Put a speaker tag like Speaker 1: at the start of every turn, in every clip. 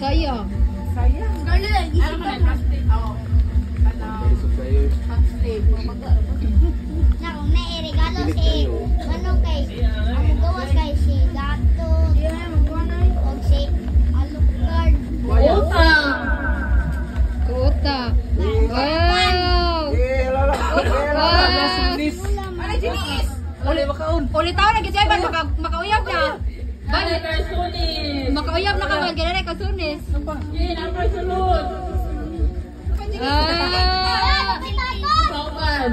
Speaker 1: Sayang.
Speaker 2: Sayang.
Speaker 3: Ano ka na plastic? Oo. Plastic.
Speaker 4: Naku, may regalo si ano kay ang gawas kay si Gato. O si Alucard.
Speaker 3: Kuta.
Speaker 1: Kuta. Wow! Wow!
Speaker 3: Ano, Janice?
Speaker 1: Uli tao na gitsay ban makauyab na.
Speaker 3: Balik kay Sunis.
Speaker 1: Makauyab na ka ban ganun ka sunis.
Speaker 3: Yun, ang pagsulod.
Speaker 1: Ah!
Speaker 3: Saukan.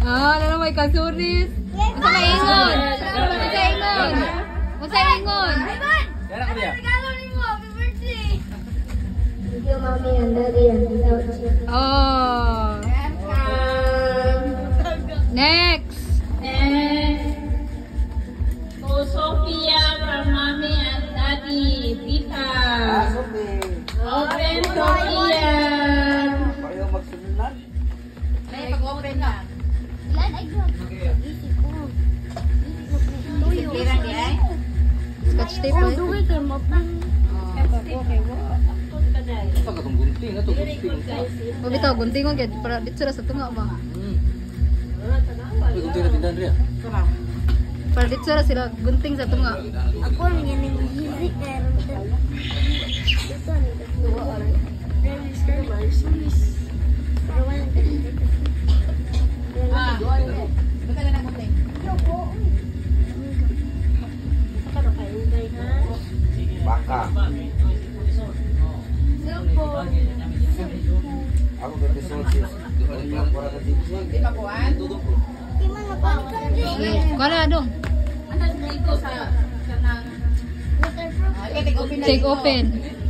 Speaker 1: Ah, ano may kasunis? Unsa maingon? Unsa ingon? Unsa ingon?
Speaker 4: Thank you, Mommy and Daddy, and without you.
Speaker 1: Oh. Next.
Speaker 3: So, Sophia from Mommy and Daddy. Tita. Open, Sophia.
Speaker 2: Ayaw magsunulan.
Speaker 3: May pag-open na.
Speaker 4: Ilan ay grab? Isip ko. Tuyo.
Speaker 1: Scotch tape
Speaker 4: Oh,
Speaker 1: eh.
Speaker 4: duwi kay Mopang.
Speaker 2: Pag itong gunting, ito gunting.
Speaker 1: O bitaw guntingon kay para dito sa tunga ba.
Speaker 2: May gunting natin dan Ria.
Speaker 1: Para dito sila gunting sa tunga.
Speaker 4: Ako ang yan ang hizik pero ito ang dalawa. Register ba? Sulis. Pero walang ganito.
Speaker 3: Baka na ng konti.
Speaker 4: Ano kayo guys ha?
Speaker 2: Baka. Ako ganda sa sis. Para sa sis.
Speaker 3: Di ba kuhan?
Speaker 4: Di man napalitan din.
Speaker 1: Kala dong.
Speaker 3: Ano dito sa nang...
Speaker 4: Waterproof.
Speaker 3: Take open na.
Speaker 1: Take open.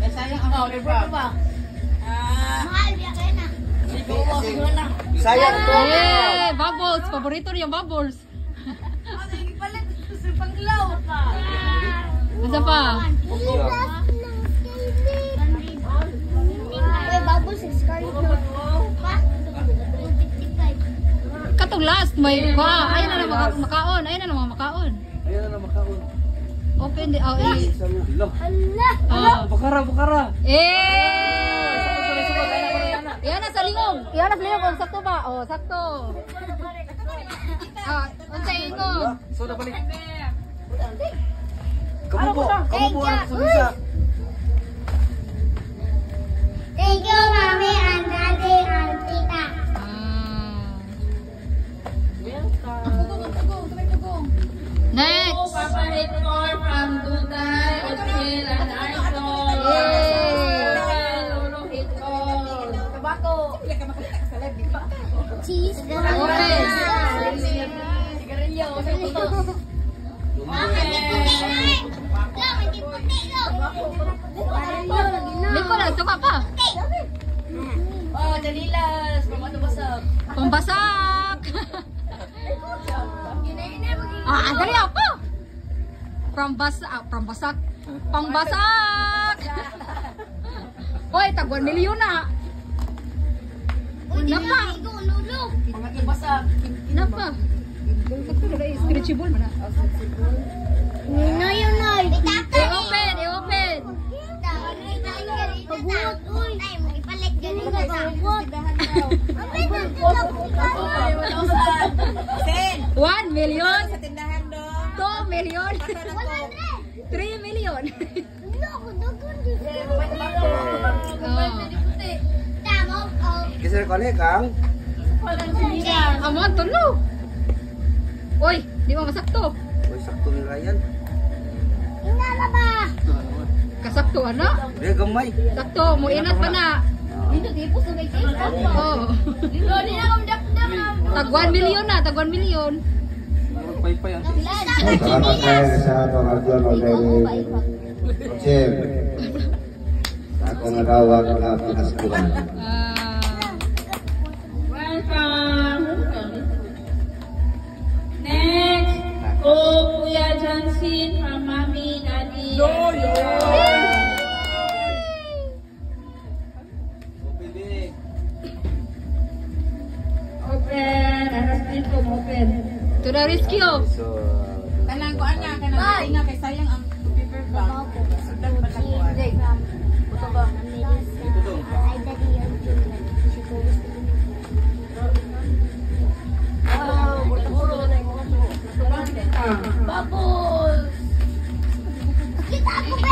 Speaker 3: Eh, sayang ang waterproof ba?
Speaker 4: Mahal biya kayo na.
Speaker 3: Siguro na.
Speaker 2: Sayang to.
Speaker 1: Eh, bubbles. Paborito niya bubbles.
Speaker 3: Ano yung palit sa panglaw ka?
Speaker 1: Unsa pa?
Speaker 4: Uy, bubbles is scarlet. Pa? 255.
Speaker 1: Katong last may pa. Ayun na mga makaon. Ayun na mga makaon.
Speaker 2: Ayan na makaon.
Speaker 1: Open the oh, eh.
Speaker 2: Hello.
Speaker 4: Allah!
Speaker 1: Ah.
Speaker 2: Bukara.
Speaker 1: Eh! Yan na sa lingog. Yan na sa lingog. Oh, sakto ba? Oh, sakto. Ah, unsa ingon?
Speaker 2: Soda balik. Kamu po ang susa.
Speaker 4: Thank you, Mommy and Daddy and Tita.
Speaker 1: Ah.
Speaker 3: Tugong.
Speaker 1: Next.
Speaker 3: Papa Hector from Duday, Ochil, and Aizon. Lolo Hector. Tabato. Iya ka makita ka sa live, di ba?
Speaker 4: Cheese.
Speaker 1: Open.
Speaker 3: Sigarilyo.
Speaker 1: Liko na, suka pa.
Speaker 3: Oh, dalilas. Pamatubasak.
Speaker 1: Pambasak. Ah, dali ako. Pambasak. Pambasak. Hoy, tag 1 milyon na. Napa.
Speaker 3: Pamatubasak.
Speaker 1: Napa. Sakto na stretchable man na.
Speaker 4: Nina yun ay.
Speaker 1: I-open, i-open.
Speaker 4: Pagbuhat, uy. Ay, mag-ipalit ganun ka sa pagbuhat.
Speaker 1: 1 million.
Speaker 3: Sa tindahan do.
Speaker 1: 2 million. 3 million.
Speaker 4: Loko, dagan din.
Speaker 1: Oh.
Speaker 4: Tama, oh.
Speaker 2: Kisir ko kang.
Speaker 1: Amon, tulo. Uy, di mo masakto.
Speaker 2: Uy, sakto ni Ryan.
Speaker 4: Inala ba?
Speaker 1: Kasakto, ano?
Speaker 2: Dia gamay.
Speaker 1: Sakto, mo inat pa na.
Speaker 4: Dito, tipo sa may case.
Speaker 1: Oh.
Speaker 4: Dito, di na kami dakdak.
Speaker 1: Tag 1 million na, tag 1 million.
Speaker 2: Paypay ang sis.
Speaker 5: Salamat kayo sa pangagyon o dari Jim. Sa akong nagawag na pinaskuhan.
Speaker 3: Welcome. Next. Oh, Kuya Johnson from Mommy, Daddy. Open. Aras dito mo. open.
Speaker 1: To the rescue.
Speaker 2: So,
Speaker 3: Kanang ko ana kanang tinga kay sayang ang paper bag. Sudlan pa lang ko.
Speaker 4: Ito ba? Ay, daddy, yung children. She goes to
Speaker 3: Bubbles!
Speaker 4: Kita ako, be!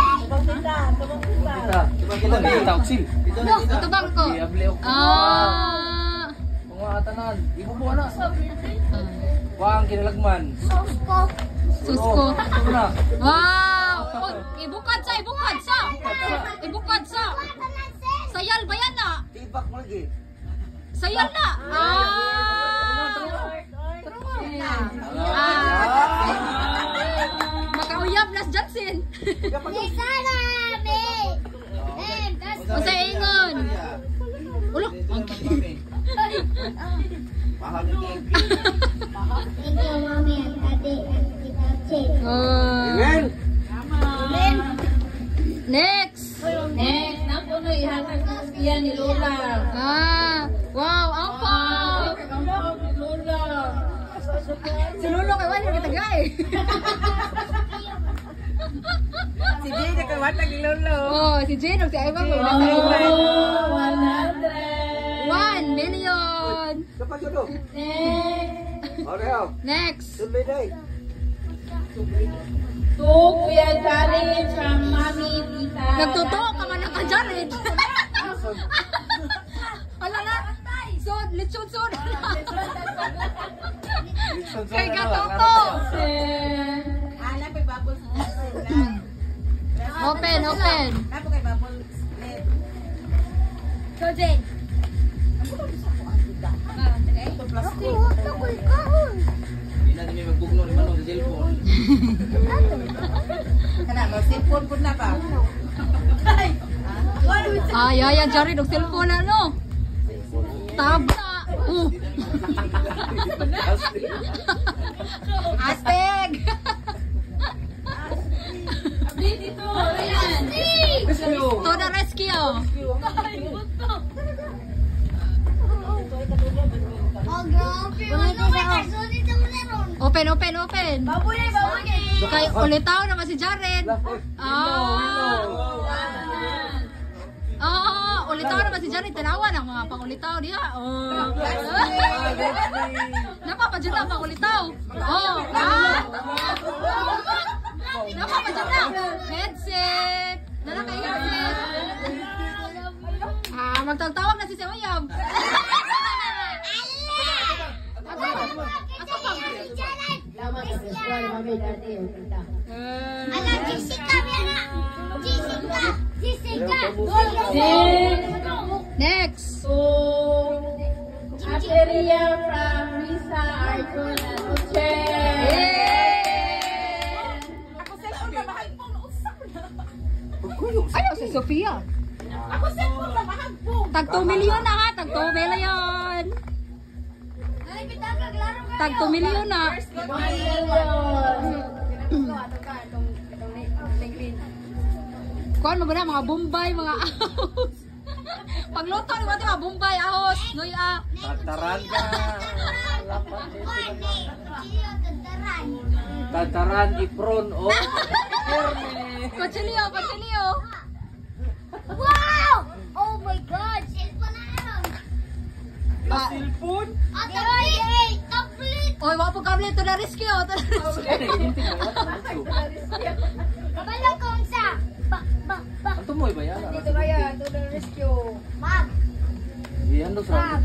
Speaker 2: kita. Diba kita kita oksil.
Speaker 1: Ito bang ko?
Speaker 2: Diable ok. Mga tanan, ibo mo na. Wang kinalagman.
Speaker 4: Sosko.
Speaker 1: Susko.
Speaker 2: Ito na.
Speaker 1: Wow! Oh, ibukad sa, ibukad sa. Ibukad sa. Sayal ba yan na?
Speaker 2: Tibak mo lagi.
Speaker 1: Sayal na. Makauyab las Johnson.
Speaker 4: Ni Sana, be!
Speaker 1: Usa ingon. Ulo. Okay.
Speaker 2: Mahal ni.
Speaker 4: Thank you, mommy and daddy and tita Che.
Speaker 2: Amen.
Speaker 4: Amen.
Speaker 1: Next.
Speaker 3: Next, napo na ihatag yan ni Lola.
Speaker 1: Wow, apa?
Speaker 3: Ang ni Lola.
Speaker 1: Si Lolo kay wala kita gay.
Speaker 3: Si Jay na kawatag ni Lolo.
Speaker 1: Oh, si Jane si Ivan mo. 1 million.
Speaker 2: Kapag yun.
Speaker 3: Next.
Speaker 2: Oreo.
Speaker 1: Next.
Speaker 2: Tuloy day.
Speaker 3: To Kuya Jared from Mami Tita.
Speaker 1: Nagtotoo ka man ka Jared. Ala na. Sod, lechon sod. Kay gatoto.
Speaker 3: Ana kay bubbles.
Speaker 1: Open, open.
Speaker 3: Napo kay bubbles.
Speaker 4: So, Jane. Takoy kahon.
Speaker 2: Hindi na namin magbugno ni Manong sa cellphone.
Speaker 3: Kana mo cellphone pud na ba?
Speaker 1: Ay, Jared, og cellphone na no. Tabla. Asteg.
Speaker 3: Abdi dito. Ayan.
Speaker 1: To the rescue.
Speaker 4: Oh, grabe. Ano may kasunod sa meron?
Speaker 1: Open, open, open.
Speaker 4: Baboy.
Speaker 1: Kay ulitaw naman si Jared. Ulitaw naman si Jared. Tanawan ang mga pangulitaw diha. Napapadyan na pangulitaw. Napapadyan na. Headset. Nana kay headset. Magtagtawag na si Sewayab.
Speaker 4: Ala, Jessica, Biana. Jessica.
Speaker 1: Next.
Speaker 3: So, Aperia from Lisa Arjun and Uche. Ako cellphone na mahal po.
Speaker 1: Ayaw si Sofia.
Speaker 3: Ako cellphone na mahal po.
Speaker 1: Tag 2 million na ha. Tag 2 million. Tag 2 million na.
Speaker 3: 1 million.
Speaker 1: Kuan mo na mga Bombay, mga ahos. Pagluto ni mga Bombay, ahos. Nuya.
Speaker 2: Tataran ka. Tataran ipron o.
Speaker 1: Pachilio, pachilio.
Speaker 4: Wow! Oh my God! Cellphone na yun.
Speaker 2: Cellphone?
Speaker 4: Tablet!
Speaker 1: Oy, wala po kami ito na rescue.
Speaker 4: Kabalo ko sa...
Speaker 2: Ang tumoy ba yan?
Speaker 4: Mag!
Speaker 2: Iyan daw sa